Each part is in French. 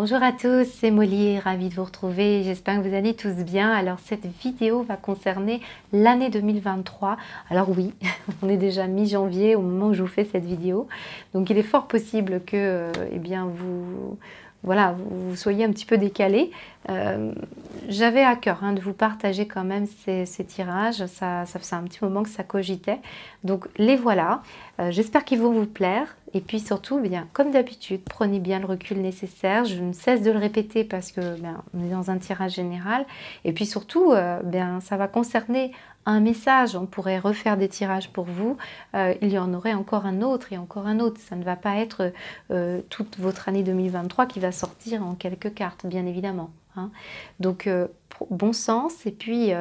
Bonjour à tous, c'est Molly, ravie de vous retrouver, j'espère que vous allez tous bien. Alors cette vidéo va concerner l'année 2023. Alors oui, on est déjà mi-janvier au moment où je vous fais cette vidéo, donc il est fort possible que eh bien vous soyez un petit peu décalé. J'avais à cœur de vous partager quand même ces tirages, ça faisait un petit moment que ça cogitait, donc les voilà. J'espère qu'ils vont vous plaire et puis surtout, bien, comme d'habitude, prenez bien le recul nécessaire. Je ne cesse de le répéter parce que on est dans un tirage général et puis surtout, ça va concerner un message. On pourrait refaire des tirages pour vous. Il y en aurait encore un autre et encore un autre. Ça ne va pas être toute votre année 2023 qui va sortir en quelques cartes, bien évidemment. Donc, bon sens et puis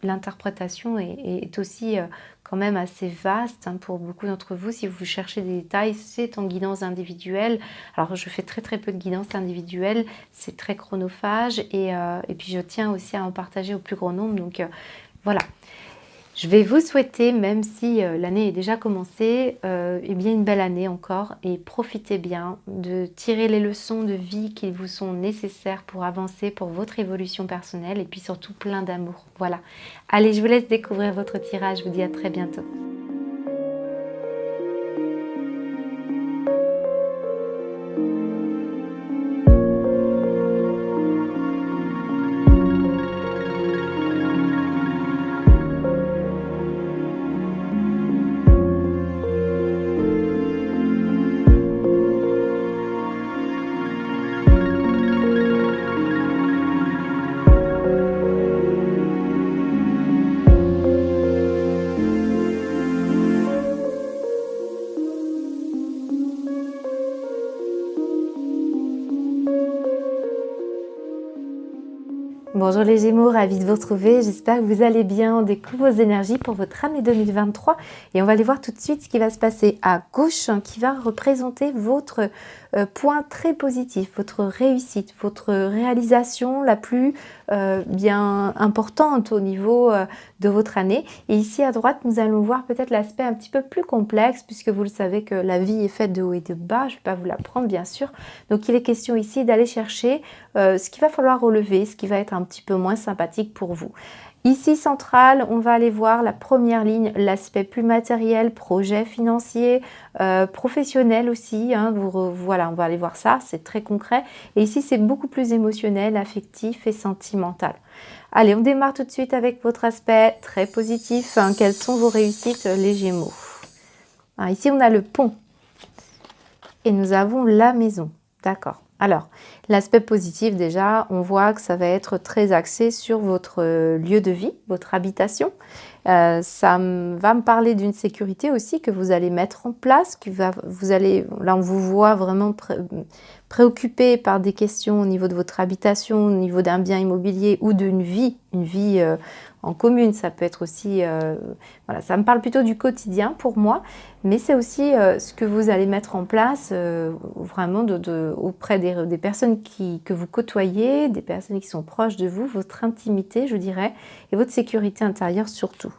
l'interprétation est aussi quand même assez vaste pour beaucoup d'entre vous. Si vous cherchez des détails, c'est en guidance individuelle. Alors je fais très peu de guidance individuelle, c'est très chronophage et puis je tiens aussi à en partager au plus grand nombre. Donc voilà. Je vais vous souhaiter, même si l'année est déjà commencée, eh bien une belle année encore et profitez bien de tirer les leçons de vie qui vous sont nécessaires pour avancer, pour votre évolution personnelle et puis surtout plein d'amour. Voilà. Allez, je vous laisse découvrir votre tirage. Je vous dis à très bientôt. Bonjour les Gémeaux, ravie de vous retrouver, j'espère que vous allez bien. On découvre vos énergies pour votre année 2023 et on va aller voir tout de suite ce qui va se passer à gauche qui va représenter votre point très positif, votre réussite, votre réalisation la plus bien importante au niveau de votre année. Et ici à droite, nous allons voir peut-être l'aspect un petit peu plus complexe puisque vous le savez que la vie est faite de haut et de bas, je ne vais pas vous l'apprendre bien sûr. Donc il est question ici d'aller chercher ce qu'il va falloir relever, ce qui va être un petit peu moins sympathique pour vous. Ici, central, on va aller voir la première ligne, l'aspect plus matériel, projet financier, professionnel aussi. Voilà, on va aller voir ça, c'est très concret. Et ici, c'est beaucoup plus émotionnel, affectif et sentimental. Allez, on démarre tout de suite avec votre aspect très positif. Quelles sont vos réussites, les Gémeaux? Ici, on a le pont. Et nous avons la maison. D'accord. Alors, l'aspect positif, déjà, on voit que ça va être très axé sur votre lieu de vie, votre habitation. Ça va me parler d'une sécurité aussi que vous allez mettre en place, là on vous voit vraiment préoccupé par des questions au niveau de votre habitation, au niveau d'un bien immobilier ou d'une vie, en commune. Ça peut être aussi, voilà, ça me parle plutôt du quotidien pour moi, mais c'est aussi ce que vous allez mettre en place vraiment auprès des personnes que vous côtoyez, des personnes qui sont proches de vous, votre intimité, je dirais, et votre sécurité intérieure surtout.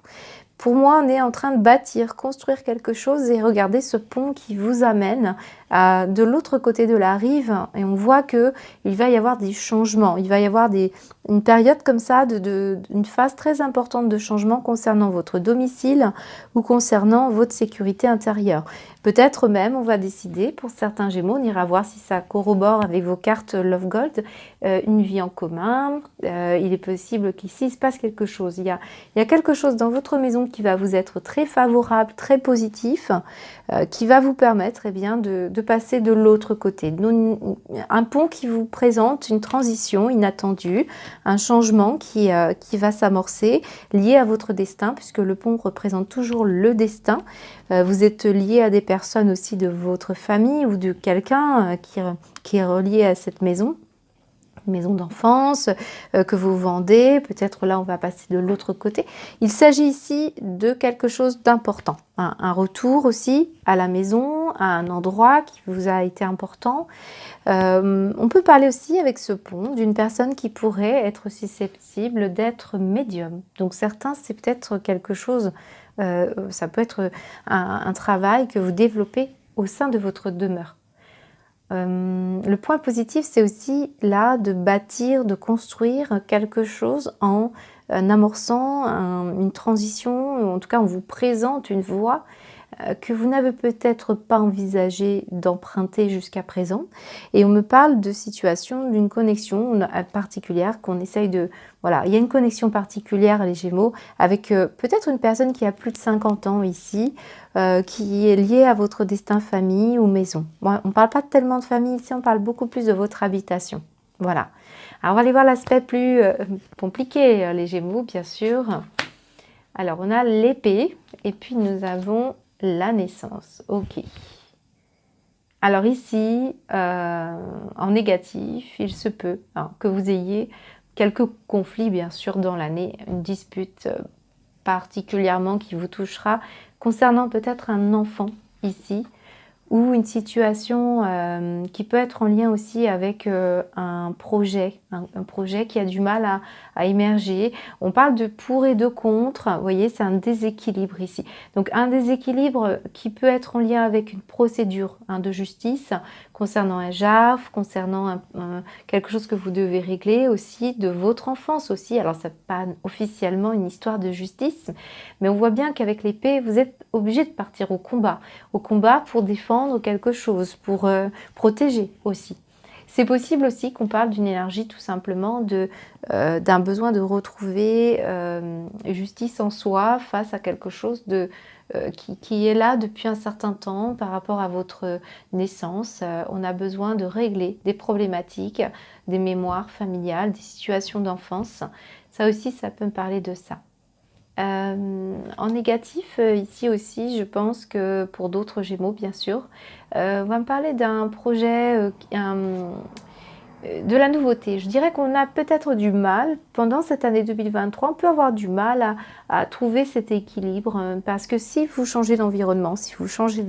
Pour moi, on est en train de bâtir, construire quelque chose et regardez ce pont qui vous amène de l'autre côté de la rive et on voit qu'il va y avoir des changements, il va y avoir une période comme ça, une phase très importante de changement concernant votre domicile ou concernant votre sécurité intérieure. Peut-être même, on va décider, pour certains Gémeaux, on ira voir si ça corrobore avec vos cartes Love Gold, une vie en commun. Il est possible qu'ici, il se passe quelque chose. Il y a quelque chose dans votre maison qui va vous être très favorable, très positif, qui va vous permettre de passer de l'autre côté. Un pont qui vous présente une transition inattendue, un changement qui va s'amorcer, lié à votre destin, puisque le pont représente toujours le destin. Vous êtes lié à des personnes aussi de votre famille ou de quelqu'un qui est relié à cette maison d'enfance que vous vendez. Peut-être là, on va passer de l'autre côté. Il s'agit ici de quelque chose d'important. Un retour aussi à la maison, à un endroit qui vous a été important. On peut parler aussi avec ce pont d'une personne qui pourrait être susceptible d'être médium. Donc certains, c'est peut-être quelque chose, ça peut être un travail que vous développez au sein de votre demeure. Le point positif, c'est aussi là de bâtir, de construire quelque chose en amorçant une transition, ou en tout cas on vous présente une voie que vous n'avez peut-être pas envisagé d'emprunter jusqu'à présent. Et on me parle de situation, d'une connexion particulière qu'on essaye de... Voilà, il y a une connexion particulière, les Gémeaux, avec peut-être une personne qui a plus de 50 ans ici, qui est liée à votre destin famille ou maison. Bon, on ne parle pas tellement de famille ici, on parle beaucoup plus de votre habitation. Voilà. Alors, on va aller voir l'aspect plus compliqué, les Gémeaux, bien sûr. Alors, on a l'épée, et puis nous avons la naissance. Ok. Alors ici, en négatif, il se peut que vous ayez quelques conflits, bien sûr, dans l'année, une dispute particulièrement qui vous touchera concernant peut-être un enfant ici, ou une situation qui peut être en lien aussi avec un projet qui a du mal à émerger. On parle de pour et de contre, vous voyez, c'est un déséquilibre ici. Donc un déséquilibre qui peut être en lien avec une procédure de justice, concernant un JAF, concernant quelque chose que vous devez régler aussi, de votre enfance aussi. Alors c'est pas officiellement une histoire de justice, mais on voit bien qu'avec l'épée, vous êtes obligé de partir au combat pour défendre quelque chose, pour protéger aussi. C'est possible aussi qu'on parle d'une énergie tout simplement d'un besoin de retrouver justice en soi face à quelque chose qui est là depuis un certain temps par rapport à votre naissance. On a besoin de régler des problématiques, des mémoires familiales, des situations d'enfance. Ça aussi, ça peut me parler de ça. En négatif, ici aussi, je pense que pour d'autres Gémeaux, bien sûr, on va me parler d'un projet, de la nouveauté. Je dirais qu'on a peut-être du mal, pendant cette année 2023, on peut avoir du mal à trouver cet équilibre, parce que si vous changez d'environnement, si vous changez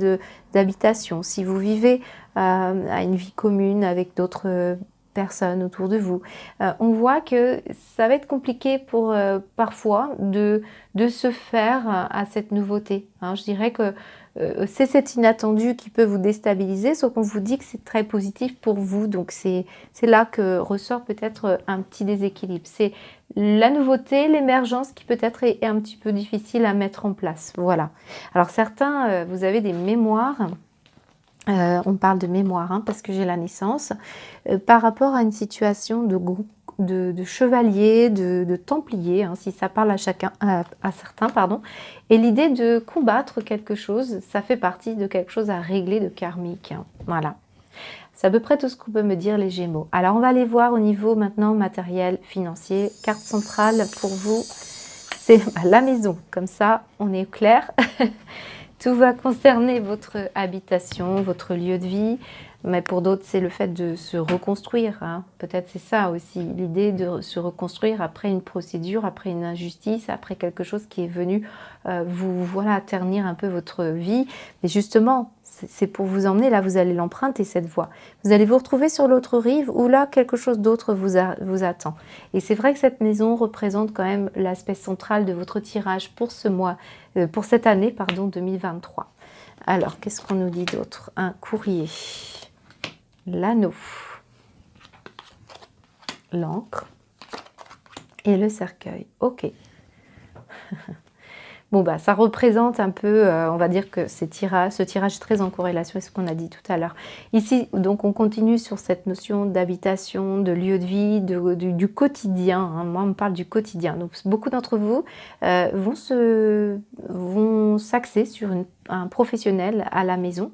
d'habitation, si vous vivez à une vie commune avec d'autres personnes autour de vous, on voit que ça va être compliqué pour parfois de se faire à cette nouveauté. Je dirais que c'est cet inattendu qui peut vous déstabiliser, sauf qu'on vous dit que c'est très positif pour vous. Donc c'est là que ressort peut-être un petit déséquilibre. C'est la nouveauté, l'émergence qui peut-être est un petit peu difficile à mettre en place. Voilà. Alors certains, vous avez des mémoires. On parle de mémoire parce que j'ai la naissance, par rapport à une situation de groupe, de chevalier, de templier, si ça parle à certains, pardon. Et l'idée de combattre quelque chose, ça fait partie de quelque chose à régler de karmique. Voilà. C'est à peu près tout ce qu'on peut me dire les Gémeaux. Alors on va aller voir au niveau maintenant matériel, financier. Carte centrale pour vous, c'est la maison. Comme ça, on est clair. Tout va concerner votre habitation, votre lieu de vie, mais pour d'autres, c'est le fait de se reconstruire. Peut-être c'est ça aussi, l'idée de se reconstruire après une procédure, après une injustice, après quelque chose qui est venu vous ternir un peu votre vie. Mais justement, c'est pour vous emmener, là vous allez l'emprunter cette voie. Vous allez vous retrouver sur l'autre rive où là quelque chose d'autre vous attend. Et c'est vrai que cette maison représente quand même l'aspect central de votre tirage pour ce mois, pour cette année, pardon, 2023. Alors, qu'est-ce qu'on nous dit d'autre? Un courrier, l'anneau, l'encre et le cercueil. Ok. Bon, ça représente un peu, on va dire que ce tirage est très en corrélation avec ce qu'on a dit tout à l'heure. Ici, donc, on continue sur cette notion d'habitation, de lieu de vie, du quotidien. Moi, on me parle du quotidien. Donc, beaucoup d'entre vous vont s'axer sur un professionnel à la maison.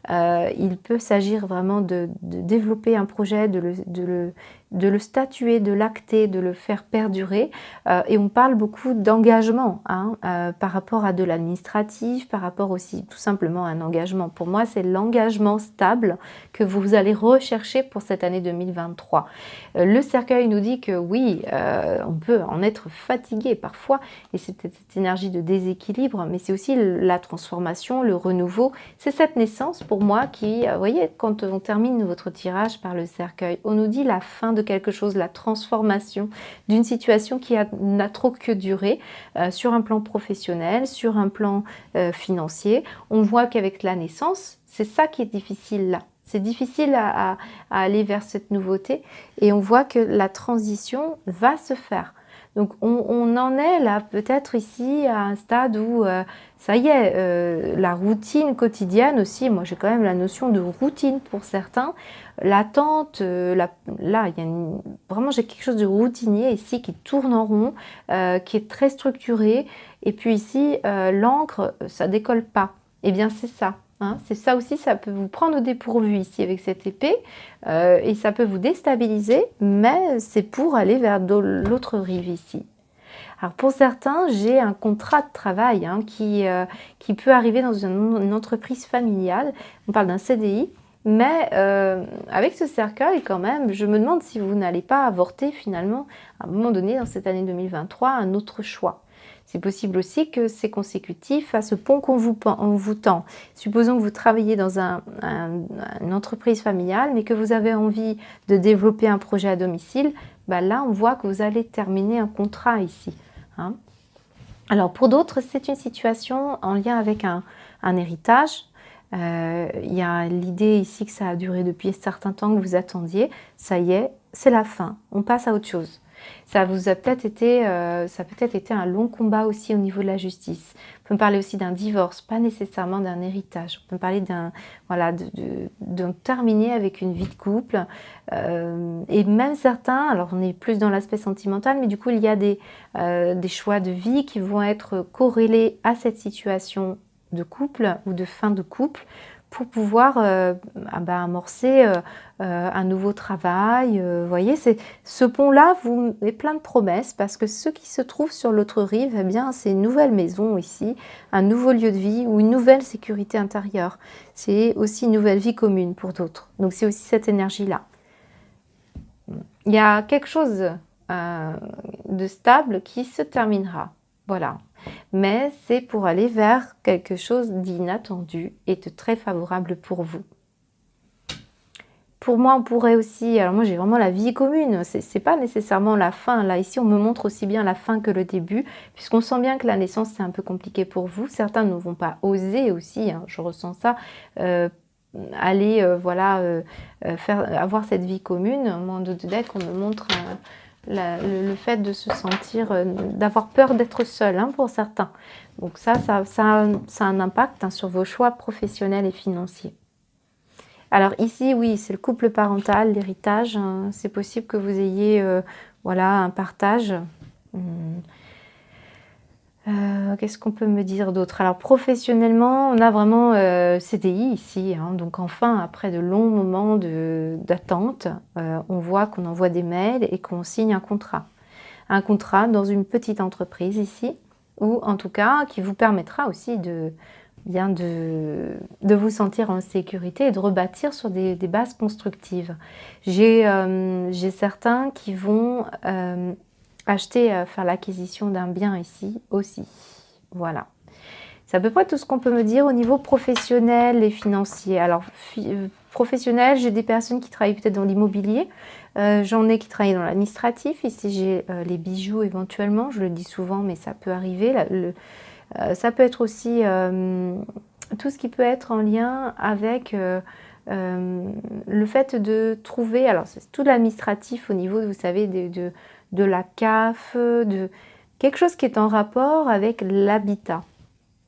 Il peut s'agir vraiment de développer un projet, de le statuer, de l'acter, de le faire perdurer. Et on parle beaucoup d'engagement par rapport à de l'administratif, par rapport aussi tout simplement à un engagement. Pour moi, c'est l'engagement stable que vous allez rechercher pour cette année 2023. Le cercueil nous dit que oui, on peut en être fatigué parfois, et c'est cette énergie de déséquilibre, mais c'est aussi la transformation, le renouveau. C'est cette naissance pour moi qui, vous voyez, quand on termine votre tirage par le cercueil, on nous dit la fin de quelque chose, la transformation d'une situation qui n'a trop que duré sur un plan professionnel, sur un plan financier. On voit qu'avec la naissance, c'est ça qui est difficile là. C'est difficile à aller vers cette nouveauté et on voit que la transition va se faire. Donc on en est là peut-être ici à un stade où ça y est, la routine quotidienne aussi, moi j'ai quand même la notion de routine pour certains, l'attente, là il y a vraiment j'ai quelque chose de routinier ici qui tourne en rond, qui est très structuré et puis ici l'encre ça décolle pas. Eh bien c'est ça. Hein, c'est ça aussi, ça peut vous prendre au dépourvu ici avec cette épée et ça peut vous déstabiliser, mais c'est pour aller vers l'autre rive ici. Alors pour certains, j'ai un contrat de travail hein, qui peut arriver dans une entreprise familiale. On parle d'un CDI, mais avec ce cercueil quand même, je me demande si vous n'allez pas avorter finalement à un moment donné dans cette année 2023 un autre choix. C'est possible aussi que c'est consécutif à ce pont qu'on vous tend. Supposons que vous travaillez dans une entreprise familiale, mais que vous avez envie de développer un projet à domicile, bah là, on voit que vous allez terminer un contrat ici. Hein. Alors, pour d'autres, c'est une situation en lien avec un héritage. Il y a l'idée ici que ça a duré depuis un certain temps que vous attendiez. Ça y est, c'est la fin. On passe à autre chose. Ça vous a peut-être été, un long combat aussi au niveau de la justice. On peut parler aussi d'un divorce, pas nécessairement d'un héritage. On peut parler de terminer avec une vie de couple. Et même certains, alors on est plus dans l'aspect sentimental, mais du coup il y a des choix de vie qui vont être corrélés à cette situation de couple ou de fin de couple pour pouvoir amorcer un nouveau travail. Vous voyez, ce pont-là vous est plein de promesses parce que ce qui se trouve sur l'autre rive, eh bien, c'est une nouvelle maison ici, un nouveau lieu de vie ou une nouvelle sécurité intérieure. C'est aussi une nouvelle vie commune pour d'autres. Donc c'est aussi cette énergie-là. Il y a quelque chose de stable qui se terminera. Voilà. Mais c'est pour aller vers quelque chose d'inattendu et de très favorable pour vous. Pour moi, on pourrait aussi... Alors moi, j'ai vraiment la vie commune. C'est pas nécessairement la fin. Là, ici, on me montre aussi bien la fin que le début, puisqu'on sent bien que la naissance, c'est un peu compliqué pour vous. Certains ne vont pas oser aussi, hein, je ressens ça, aller, avoir cette vie commune. Au moment de deck, on me montre... le fait de se sentir, d'avoir peur d'être seul hein, pour certains. Donc ça a un impact hein, sur vos choix professionnels et financiers. Alors ici, oui, c'est le couple parental, l'héritage. Hein, c'est possible que vous ayez un partage. Qu'est-ce qu'on peut me dire d'autre? Alors professionnellement, on a vraiment CDI ici, hein, donc enfin après de longs moments d'attente, on voit qu'on envoie des mails et qu'on signe un contrat. Un contrat dans une petite entreprise ici, ou en tout cas qui vous permettra aussi de vous sentir en sécurité et de rebâtir sur des bases constructives. J'ai certains qui vont... faire l'acquisition d'un bien ici aussi. Voilà. C'est à peu près tout ce qu'on peut me dire au niveau professionnel et financier. Alors, professionnel, j'ai des personnes qui travaillent peut-être dans l'immobilier. J'en ai qui travaillent dans l'administratif. Ici, j'ai les bijoux éventuellement. Je le dis souvent, mais ça peut arriver. Ça peut être aussi tout ce qui peut être en lien avec... le fait de trouver... Alors, c'est tout l'administratif au niveau, vous savez, de la CAF, de quelque chose qui est en rapport avec l'habitat.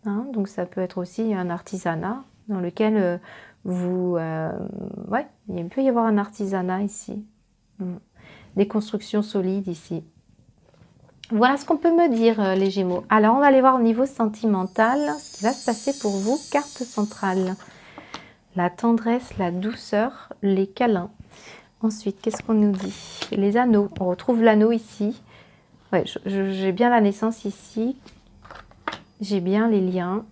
Hein, donc ça peut être aussi un artisanat dans lequel il peut y avoir un artisanat ici. Des constructions solides ici. Voilà ce qu'on peut me dire les Gémeaux. Alors on va aller voir au niveau sentimental ce qui va se passer pour vous. Carte centrale. La tendresse, la douceur, les câlins. Ensuite, qu'est-ce qu'on nous dit? Les anneaux. On retrouve l'anneau ici. Ouais, j'ai bien la naissance ici. J'ai bien les liens.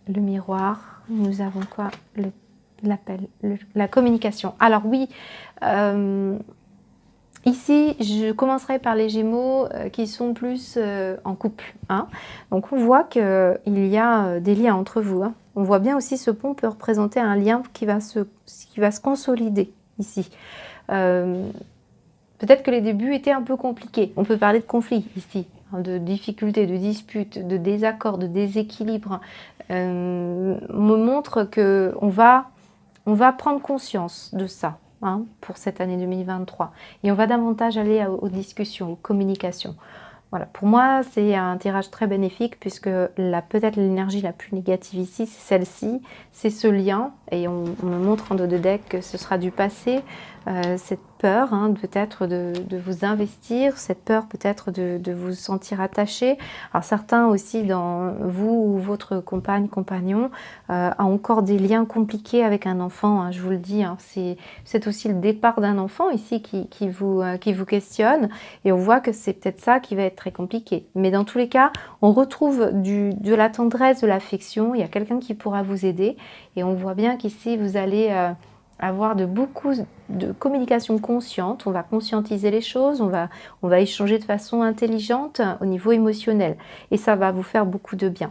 Le miroir. Nous avons quoi? L'appel, la communication. Alors oui, ici, je commencerai par les Gémeaux qui sont plus en couple. Hein. Donc on voit qu'il y a des liens entre vous. Hein. On voit bien aussi ce pont peut représenter un lien qui va se consolider ici. Peut-être que les débuts étaient un peu compliqués. On peut parler de conflit ici. hein, de difficultés, de disputes, de désaccords, de déséquilibres, me montre que on va prendre conscience de ça, hein, pour cette année 2023. Et on va davantage aller aux discussions, aux communications. Voilà, pour moi, c'est un tirage très bénéfique puisque peut-être l'énergie la plus négative ici, c'est celle-ci, c'est ce lien. Et on me montre en dos de deck que ce sera du passé, cette peur, hein, peut-être de vous investir, cette peur peut-être de vous sentir attaché. Alors certains aussi dans vous ou votre compagne, compagnon, a encore des liens compliqués avec un enfant, hein, je vous le dis. Hein, c'est aussi le départ d'un enfant ici qui vous questionne. Et on voit que c'est peut-être ça qui va être très compliqué. Mais dans tous les cas, on retrouve de la tendresse, de l'affection. Il y a quelqu'un qui pourra vous aider. Et on voit bien qu'ici, vous allez avoir beaucoup de communication consciente. On va conscientiser les choses. On va échanger de façon intelligente au niveau émotionnel. Et ça va vous faire beaucoup de bien.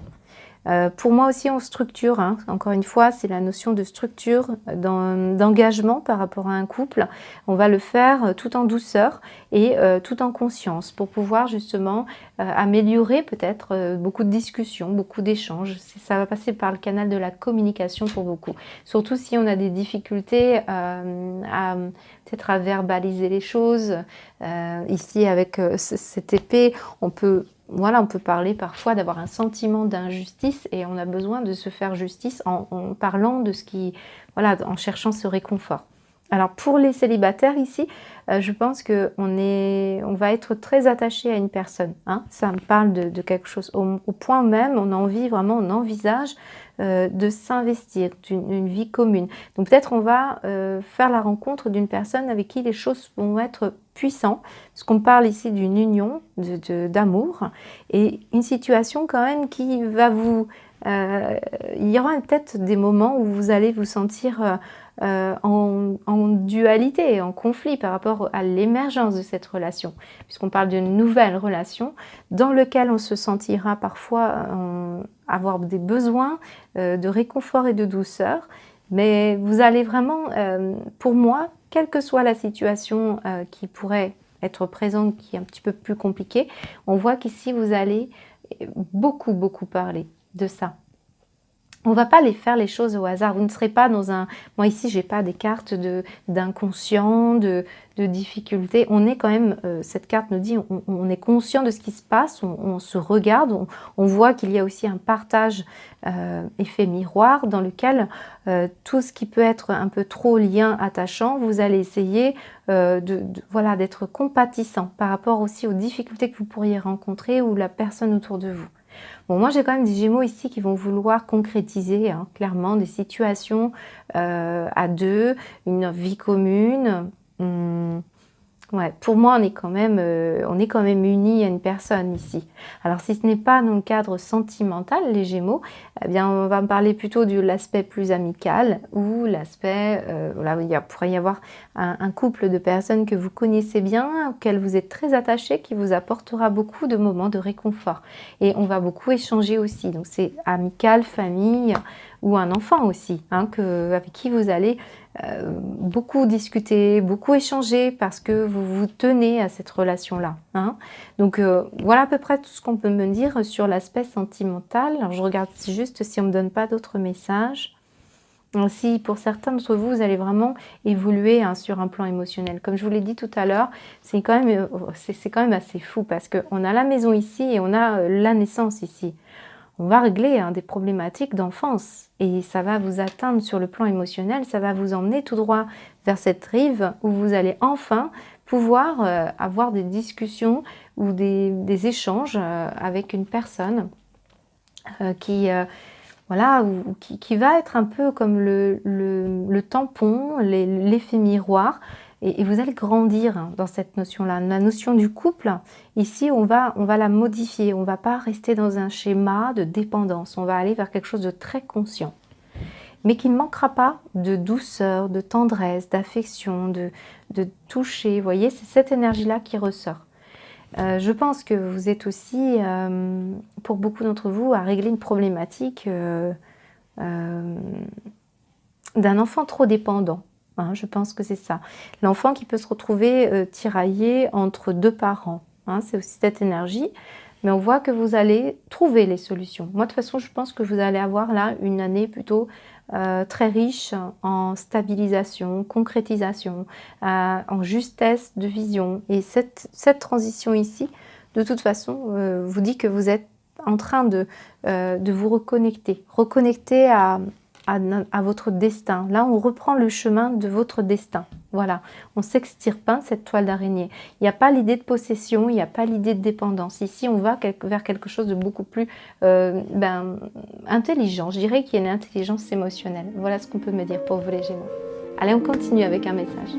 Pour moi aussi, on structure, hein. Encore une fois, c'est la notion de structure, d'engagement par rapport à un couple. On va le faire tout en douceur et tout en conscience pour pouvoir justement améliorer peut-être beaucoup de discussions, beaucoup d'échanges. Ça va passer par le canal de la communication pour beaucoup. Surtout si on a des difficultés peut-être à verbaliser les choses. Ici, avec cette épée, on peut parler parfois d'avoir un sentiment d'injustice et on a besoin de se faire justice en parlant de ce qui, voilà, en cherchant ce réconfort. Alors pour les célibataires ici, je pense on va être très attaché à une personne. Hein. Ça me parle de quelque chose au point même, on envisage de s'investir d'une vie commune. Donc peut-être on va faire la rencontre d'une personne avec qui les choses vont être puissantes, parce qu'on parle ici d'une union d'amour et une situation quand même qui va il y aura peut-être des moments où vous allez vous sentir en dualité, en conflit par rapport à l'émergence de cette relation, puisqu'on parle d'une nouvelle relation dans laquelle on se sentira parfois avoir des besoins de réconfort et de douceur, mais vous allez vraiment, pour moi, quelle que soit la situation qui pourrait être présente, qui est un petit peu plus compliquée, on voit qu'ici vous allez beaucoup parler de ça. On ne va pas faire les choses au hasard. Vous ne serez pas dans un... Moi ici, j'ai pas des cartes d'inconscient, de difficulté. On est quand même... cette carte nous dit, on est conscient de ce qui se passe, on se regarde, on voit qu'il y a aussi un partage effet miroir dans lequel tout ce qui peut être un peu trop lien attachant, vous allez essayer voilà, d'être compatissant par rapport aussi aux difficultés que vous pourriez rencontrer ou la personne autour de vous. Bon, moi, j'ai quand même des Gémeaux ici qui vont vouloir concrétiser, hein, clairement, des situations à deux, une vie commune. Ouais, pour moi, on est quand même unis à une personne ici. Alors, si ce n'est pas dans le cadre sentimental, les Gémeaux, eh bien, on va me parler plutôt de l'aspect plus amical ou l'aspect, voilà, il pourrait y avoir un couple de personnes que vous connaissez bien, auxquelles vous êtes très attachés, qui vous apportera beaucoup de moments de réconfort. Et on va beaucoup échanger aussi. Donc, c'est amical, famille ou un enfant aussi, hein, avec qui vous allez beaucoup discuter, beaucoup échanger parce que vous vous tenez à cette relation-là. Hein. Donc voilà à peu près tout ce qu'on peut me dire sur l'aspect sentimental. Alors je regarde juste si on ne me donne pas d'autres messages. Si pour certains d'entre vous, vous allez vraiment évoluer, hein, sur un plan émotionnel. Comme je vous l'ai dit tout à l'heure, c'est quand même assez fou parce qu'on a la maison ici et on a la naissance ici. On va régler, hein, des problématiques d'enfance et ça va vous atteindre sur le plan émotionnel, ça va vous emmener tout droit vers cette rive où vous allez enfin pouvoir avoir des discussions ou des échanges avec une personne voilà, qui va être un peu comme le tampon, l'effet miroir. Et vous allez grandir, hein, dans cette notion-là. La notion du couple, ici, on va la modifier. On ne va pas rester dans un schéma de dépendance. On va aller vers quelque chose de très conscient. Mais qui ne manquera pas de douceur, de tendresse, d'affection, de toucher. Vous voyez, c'est cette énergie-là qui ressort. Je pense que vous êtes aussi, pour beaucoup d'entre vous, à régler une problématique d'un enfant trop dépendant. Hein, je pense que c'est ça. L'enfant qui peut se retrouver tiraillé entre deux parents. Hein, c'est aussi cette énergie. mais on voit que vous allez trouver les solutions. Moi, de toute façon, je pense que vous allez avoir là une année plutôt très riche en stabilisation, concrétisation, en justesse de vision. Et cette transition ici, de toute façon, vous dit que vous êtes en train de vous reconnecter à votre destin. Là, on reprend le chemin de votre destin. Voilà, on s'extirpe cette toile d'araignée. Il n'y a pas l'idée de possession, il n'y a pas l'idée de dépendance. Ici, on va vers quelque chose de beaucoup plus intelligent. Je dirais qu'il y a une intelligence émotionnelle. Voilà ce qu'on peut me dire pour vous les Gémeaux. Allez, on continue avec un message.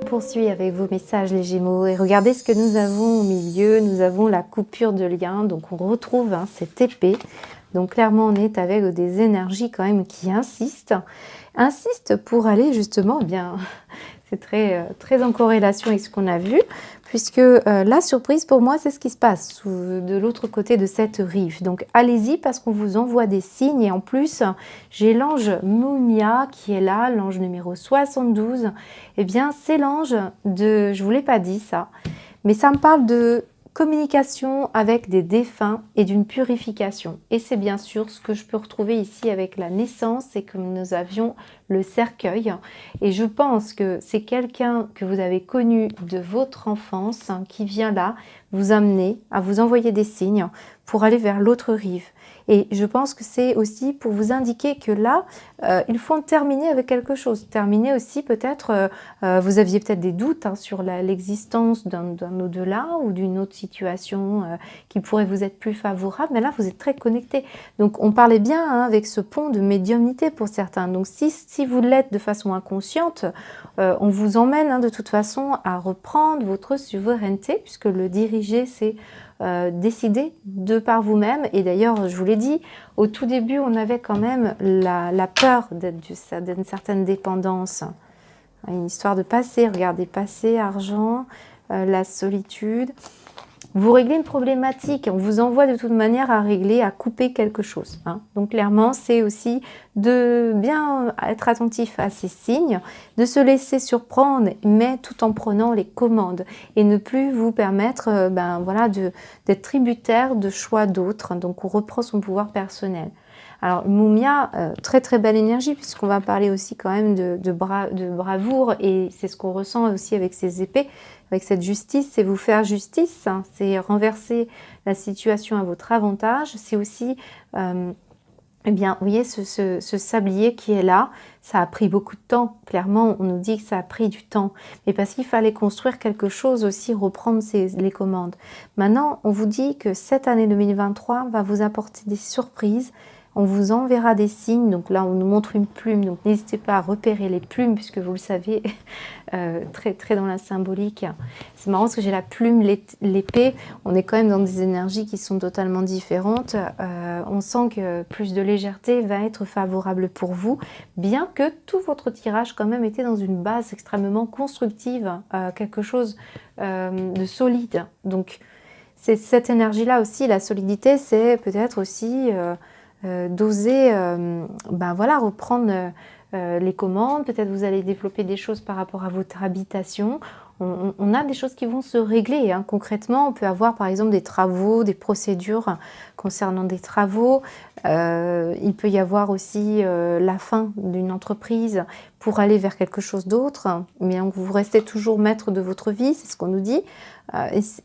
Poursuit avec vos messages les Gémeaux et regardez ce que nous avons au milieu. Nous avons la coupure de lien, donc on retrouve cette épée. Donc clairement on est avec des énergies quand même qui insistent pour aller justement, eh bien c'est très en corrélation avec ce qu'on a vu, puisque la surprise pour moi c'est ce qui se passe de l'autre côté de cette rive. Donc allez-y parce qu'on vous envoie des signes et en plus j'ai l'ange Mumia qui est là, l'ange numéro 72. Eh bien c'est l'ange de, je vous l'ai pas dit ça, mais ça me parle de communication avec des défunts et d'une purification. Et c'est bien sûr ce que je peux retrouver ici avec la naissance, c'est que nous avions le cercueil. Et je pense que c'est quelqu'un que vous avez connu de votre enfance qui vient là vous amener à vous envoyer des signes pour aller vers l'autre rive. Et je pense que c'est aussi pour vous indiquer que là, il faut terminer avec quelque chose. Terminer aussi peut-être, vous aviez peut-être des doutes sur l'existence d'un au-delà ou d'une autre situation qui pourrait vous être plus favorable. Mais là, vous êtes très connecté. Donc, on parlait bien avec ce pont de médiumnité pour certains. Donc, si vous l'êtes de façon inconsciente, on vous emmène de toute façon à reprendre votre souveraineté, puisque le diriger, c'est décider de par vous-même. Et d'ailleurs, je vous l'ai dit, au tout début, on avait quand même la peur d'une certaine dépendance. Une histoire de passé, regardez, passé, argent, la solitude. Vous réglez une problématique, on vous envoie de toute manière à régler, à couper quelque chose. Donc clairement, c'est aussi de bien être attentif à ces signes, de se laisser surprendre, mais tout en prenant les commandes et ne plus vous permettre voilà, d'être tributaire de choix d'autres. Donc on reprend son pouvoir personnel. Alors Mumia, très très belle énergie puisqu'on va parler aussi quand même de bravoure et c'est ce qu'on ressent aussi avec ces épées, avec cette justice, c'est vous faire justice, c'est renverser la situation à votre avantage, c'est aussi, eh bien, vous voyez ce sablier qui est là, ça a pris beaucoup de temps, clairement on nous dit que ça a pris du temps, mais parce qu'il fallait construire quelque chose aussi, reprendre les commandes. Maintenant, on vous dit que cette année 2023 va vous apporter des surprises. On vous enverra des signes, donc là on nous montre une plume, donc n'hésitez pas à repérer les plumes puisque vous le savez, très très dans la symbolique. C'est marrant parce que j'ai la plume, l'épée, on est quand même dans des énergies qui sont totalement différentes. On sent que plus de légèreté va être favorable pour vous, bien que tout votre tirage quand même était dans une base extrêmement constructive, quelque chose de solide. Donc c'est cette énergie-là aussi, la solidité, c'est peut-être aussi... d'oser voilà, reprendre les commandes, peut-être vous allez développer des choses par rapport à votre habitation. On a des choses qui vont se régler. Concrètement, on peut avoir par exemple des travaux, des procédures concernant des travaux. Il peut y avoir aussi la fin d'une entreprise pour aller vers quelque chose d'autre. Mais vous restez toujours maître de votre vie, c'est ce qu'on nous dit.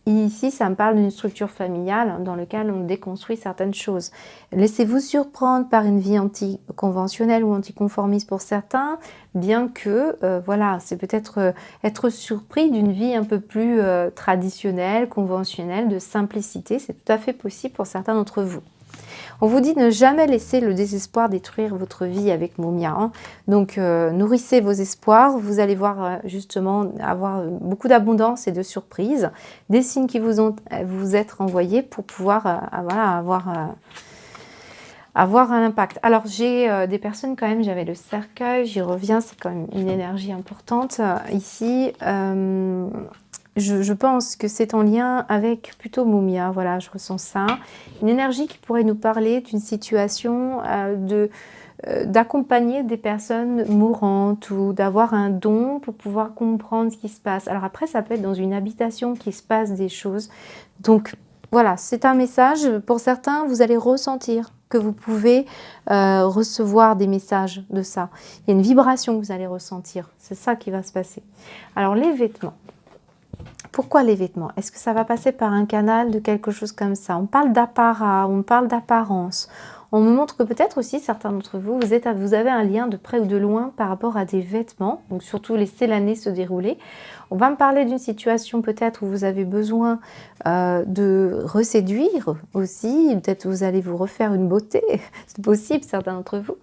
Ici, ça me parle d'une structure familiale dans laquelle on déconstruit certaines choses. Laissez-vous surprendre par une vie anticonventionnelle ou anticonformiste pour certains, bien que, voilà, c'est peut-être être surpris d'une vie un peu plus traditionnelle, conventionnelle, de simplicité. C'est tout à fait possible pour certains d'entre vous. On vous dit de ne jamais laisser le désespoir détruire votre vie avec Mumia, hein. Donc, nourrissez vos espoirs. Vous allez voir justement avoir beaucoup d'abondance et de surprises. Des signes qui vous être envoyés pour pouvoir voilà, avoir un impact. Alors, j'ai des personnes quand même, j'avais le cercueil, j'y reviens, c'est quand même une énergie importante ici. Je pense que c'est en lien avec plutôt Mumia, voilà, je ressens ça. Une énergie qui pourrait nous parler d'une situation d'accompagner des personnes mourantes ou d'avoir un don pour pouvoir comprendre ce qui se passe. Alors après, ça peut être dans une habitation qu'il se passe des choses. Donc voilà, c'est un message. Pour certains, vous allez ressentir que vous pouvez recevoir des messages de ça. Il y a une vibration que vous allez ressentir. C'est ça qui va se passer. Alors les vêtements. Pourquoi les vêtements? Est-ce que ça va passer par un canal de quelque chose comme ça? On parle d'apparat, on parle d'apparence. On me montre que peut-être aussi, certains d'entre vous, vous avez un lien de près ou de loin par rapport à des vêtements. Donc surtout, laissez l'année se dérouler. On va me parler d'une situation peut-être où vous avez besoin de reséduire aussi. Peut-être vous allez vous refaire une beauté. C'est possible, certains d'entre vous.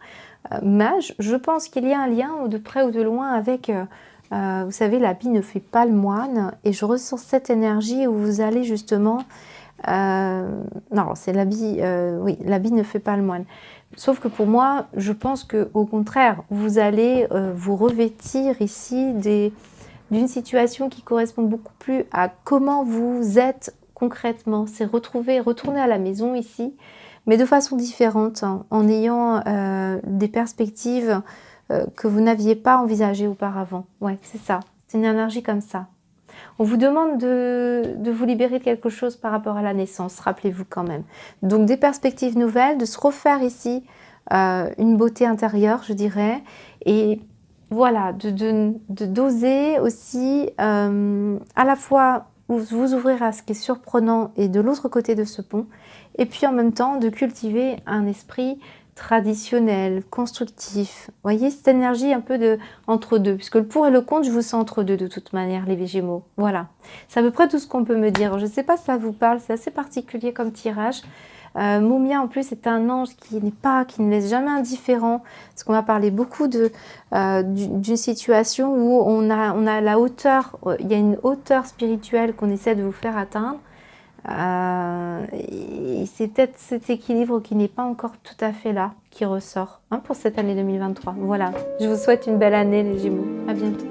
Mais je pense qu'il y a un lien de près ou de loin avec... vous savez, l'habit ne fait pas le moine, et je ressens cette énergie où vous allez justement... non, c'est l'habit, oui, l'habit ne fait pas le moine. Sauf que pour moi, je pense qu'au contraire, vous allez vous revêtir ici d'une situation qui correspond beaucoup plus à comment vous êtes concrètement. C'est retourner à la maison ici, mais de façon différente, hein, en ayant des perspectives que vous n'aviez pas envisagé auparavant. Ouais, c'est ça. C'est une énergie comme ça. On vous demande de vous libérer de quelque chose par rapport à la naissance, rappelez-vous quand même. Donc des perspectives nouvelles, de se refaire ici une beauté intérieure, je dirais. Et voilà, d'oser aussi à la fois vous ouvrir à ce qui est surprenant et de l'autre côté de ce pont. Et puis en même temps, de cultiver un esprit traditionnel, constructif. Vous voyez, cette énergie un peu entre deux, puisque le pour et le contre, je vous sens entre deux de toute manière, les Gémeaux. Voilà, c'est à peu près tout ce qu'on peut me dire. Je ne sais pas si ça vous parle, c'est assez particulier comme tirage. Mumia en plus est un ange qui ne laisse jamais indifférent, parce qu'on va parler beaucoup d'une situation où on a la hauteur, il y a une hauteur spirituelle qu'on essaie de vous faire atteindre. Et c'est peut-être cet équilibre qui n'est pas encore tout à fait là, qui ressort hein, pour cette année 2023. Voilà, je vous souhaite une belle année les Gémeaux. À bientôt.